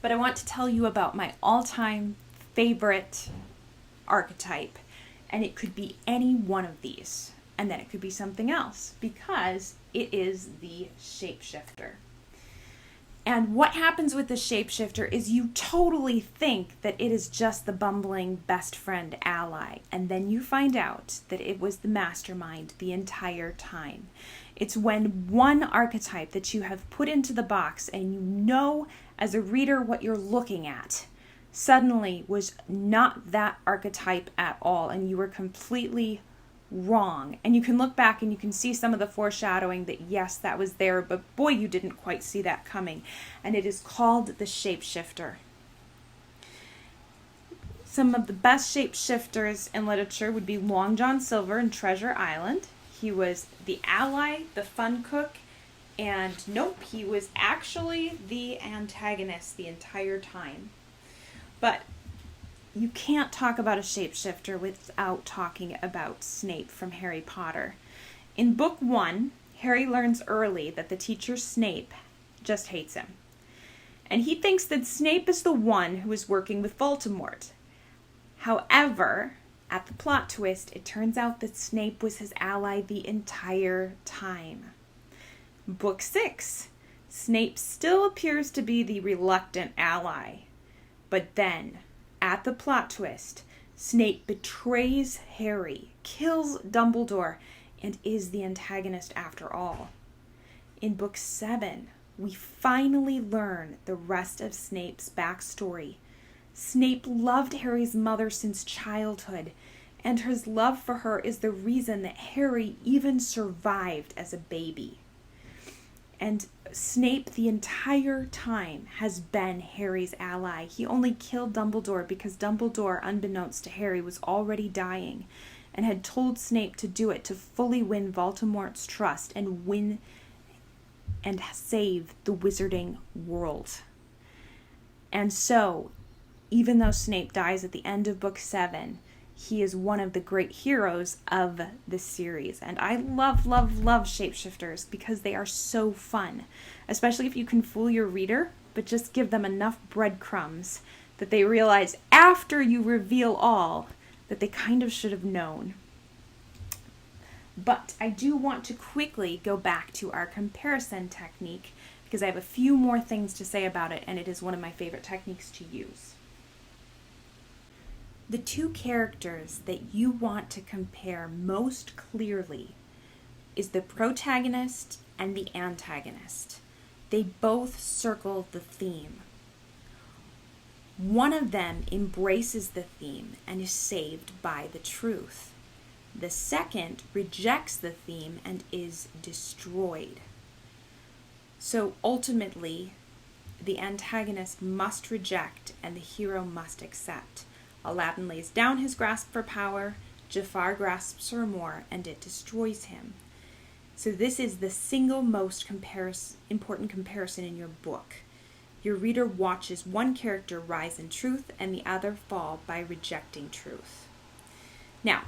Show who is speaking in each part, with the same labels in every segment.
Speaker 1: but I want to tell you about my all-time favorite archetype, and it could be any one of these, and then it could be something else, because it is the shapeshifter. And what happens with the shapeshifter is you totally think that it is just the bumbling best friend ally, and then you find out that it was the mastermind the entire time. It's when one archetype that you have put into the box and you know as a reader what you're looking at suddenly was not that archetype at all, and you were completely wrong. And you can look back and you can see some of the foreshadowing that yes, that was there, but boy, you didn't quite see that coming. And it is called the shapeshifter. Some of the best shapeshifters in literature would be Long John Silver in Treasure Island. He was the ally, the fun cook, and nope, he was actually the antagonist the entire time. But you can't talk about a shapeshifter without talking about Snape from Harry Potter. In book 1, Harry learns early that the teacher Snape just hates him. And he thinks that Snape is the one who is working with Voldemort. However, at the plot twist, it turns out that Snape was his ally the entire time. Book 6, Snape still appears to be the reluctant ally. But then, at the plot twist, Snape betrays Harry, kills Dumbledore, and is the antagonist after all. In book 7, we finally learn the rest of Snape's backstory. Snape loved Harry's mother since childhood, and his love for her is the reason that Harry even survived as a baby. And Snape the entire time has been Harry's ally. He only killed Dumbledore because Dumbledore, unbeknownst to Harry, was already dying and had told Snape to do it to fully win Voldemort's trust and win and save the wizarding world. And so, even though Snape dies at the end of book 7, he is one of the great heroes of the series. And I love, love, love shapeshifters because they are so fun. Especially if you can fool your reader, but just give them enough breadcrumbs that they realize after you reveal all that they kind of should have known. But I do want to quickly go back to our comparison technique because I have a few more things to say about it, and it is one of my favorite techniques to use. The two characters that you want to compare most clearly is the protagonist and the antagonist. They both circle the theme. One of them embraces the theme and is saved by the truth. The second rejects the theme and is destroyed. So ultimately, the antagonist must reject and the hero must accept. Aladdin lays down his grasp for power, Jafar grasps for more, and it destroys him. So this is the single most important comparison in your book. Your reader watches one character rise in truth and the other fall by rejecting truth. Now,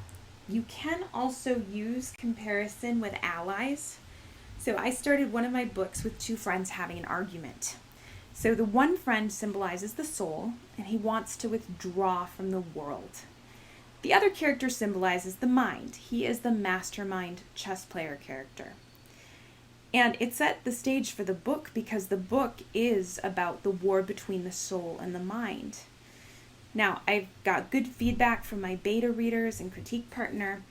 Speaker 1: you can also use comparison with allies. So I started one of my books with two friends having an argument. So the one friend symbolizes the soul, and he wants to withdraw from the world. The other character symbolizes the mind. He is the mastermind chess player character. And it set the stage for the book because the book is about the war between the soul and the mind. Now, I've got good feedback from my beta readers and critique partner.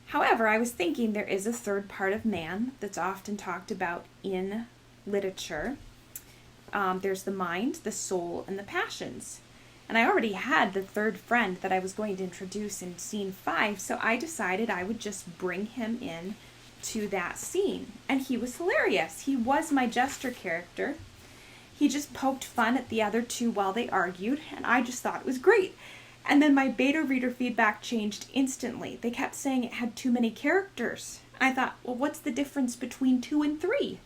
Speaker 1: However, I was thinking there is a third part of man that's often talked about in literature. There's the mind, the soul, and the passions. And I already had the third friend that I was going to introduce in scene 5, so I decided I would just bring him in to that scene. And he was hilarious. He was my jester character. He just poked fun at the other two while they argued, and I just thought it was great. And then my beta reader feedback changed instantly. They kept saying it had too many characters. I thought, well, what's the difference between 2 and 3?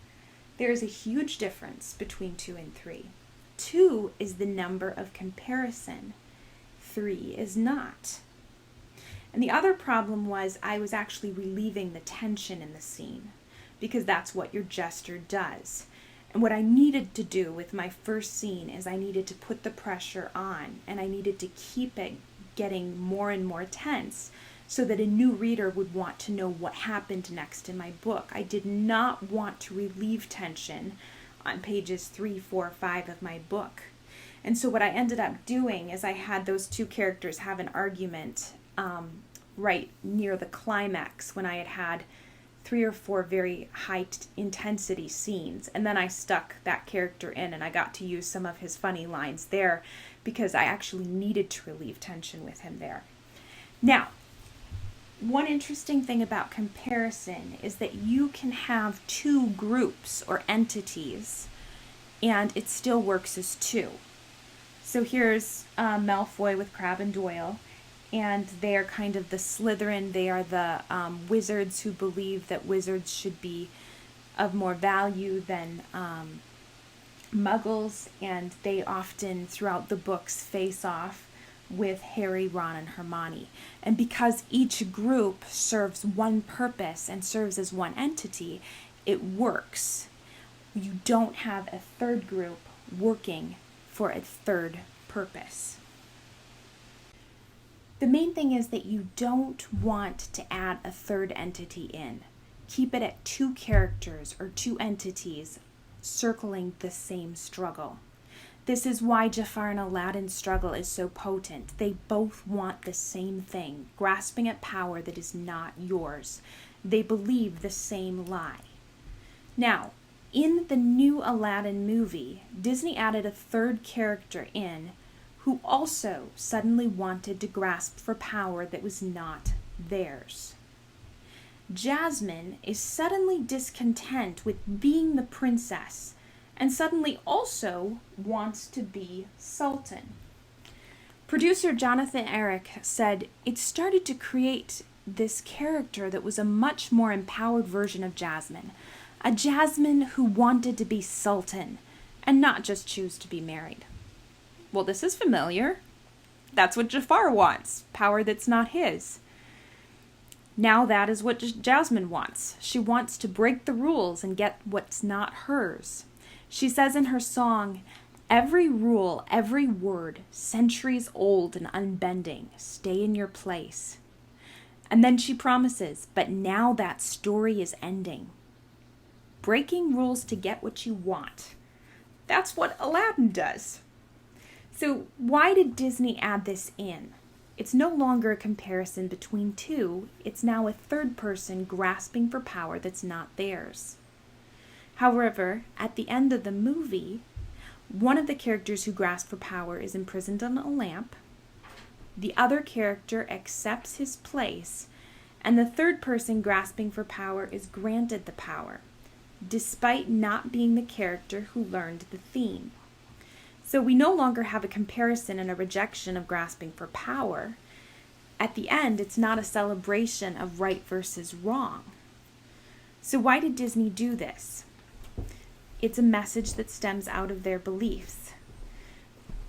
Speaker 1: There is a huge difference between 2 and 3. 2 is the number of comparison. 3 is not. And the other problem was I was actually relieving the tension in the scene because that's what your jester does. And what I needed to do with my first scene is I needed to put the pressure on, and I needed to keep it getting more and more tense so that a new reader would want to know what happened next in my book. I did not want to relieve tension on pages 3, 4, 5 of my book. And so what I ended up doing is I had those two characters have an argument right near the climax when I had 3 or 4 very high intensity scenes. And then I stuck that character in, and I got to use some of his funny lines there because I actually needed to relieve tension with him there. Now, one interesting thing about comparison is that you can have 2 groups or entities and it still works as 2. So here's Malfoy with Crabbe and Doyle, and they are kind of the Slytherin. They are the wizards who believe that wizards should be of more value than muggles, and they often throughout the books face off with Harry, Ron, and Hermione. And because each group serves one purpose and serves as one entity, it works. You don't have a third group working for a third purpose. The main thing is that you don't want to add a third entity in. Keep it at 2 characters or 2 entities circling the same struggle. This is why Jafar and Aladdin's struggle is so potent. They both want the same thing, grasping at power that is not yours. They believe the same lie. Now, in the new Aladdin movie, Disney added a third character in who also suddenly wanted to grasp for power that was not theirs. Jasmine is suddenly discontent with being the princess and suddenly also wants to be Sultan. Producer Jonathan Eric said, "It started to create this character that was a much more empowered version of Jasmine, a Jasmine who wanted to be Sultan and not just choose to be married." Well, this is familiar. That's what Jafar wants, power that's not his. Now that is what Jasmine wants. She wants to break the rules and get what's not hers. She says in her song, "Every rule, every word, centuries old and unbending, stay in your place." And then she promises, "But now that story is ending." Breaking rules to get what you want. That's what Aladdin does. So why did Disney add this in? It's no longer a comparison between 2. It's now a third person grasping for power that's not theirs. However, at the end of the movie, one of the characters who grasps for power is imprisoned on a lamp. The other character accepts his place, and the third person grasping for power is granted the power, despite not being the character who learned the theme. So we no longer have a comparison and a rejection of grasping for power. At the end, it's not a celebration of right versus wrong. So why did Disney do this? It's a message that stems out of their beliefs.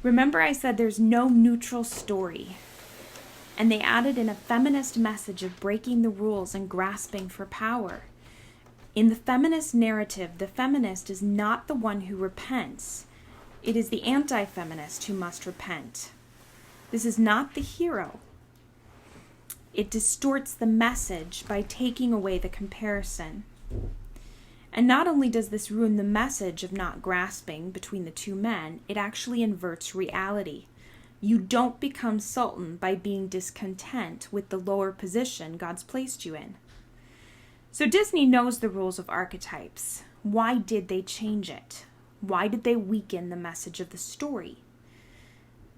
Speaker 1: Remember I said there's no neutral story. And they added in a feminist message of breaking the rules and grasping for power. In the feminist narrative, the feminist is not the one who repents. It is the anti-feminist who must repent. This is not the hero. It distorts the message by taking away the comparison. And not only does this ruin the message of not grasping between the 2 men, it actually inverts reality. You don't become Sultan by being discontent with the lower position God's placed you in. So Disney knows the rules of archetypes. Why did they change it? Why did they weaken the message of the story?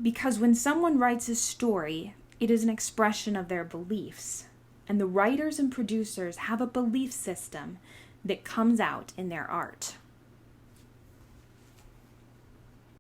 Speaker 1: Because when someone writes a story, it is an expression of their beliefs. And the writers and producers have a belief system that comes out in their art.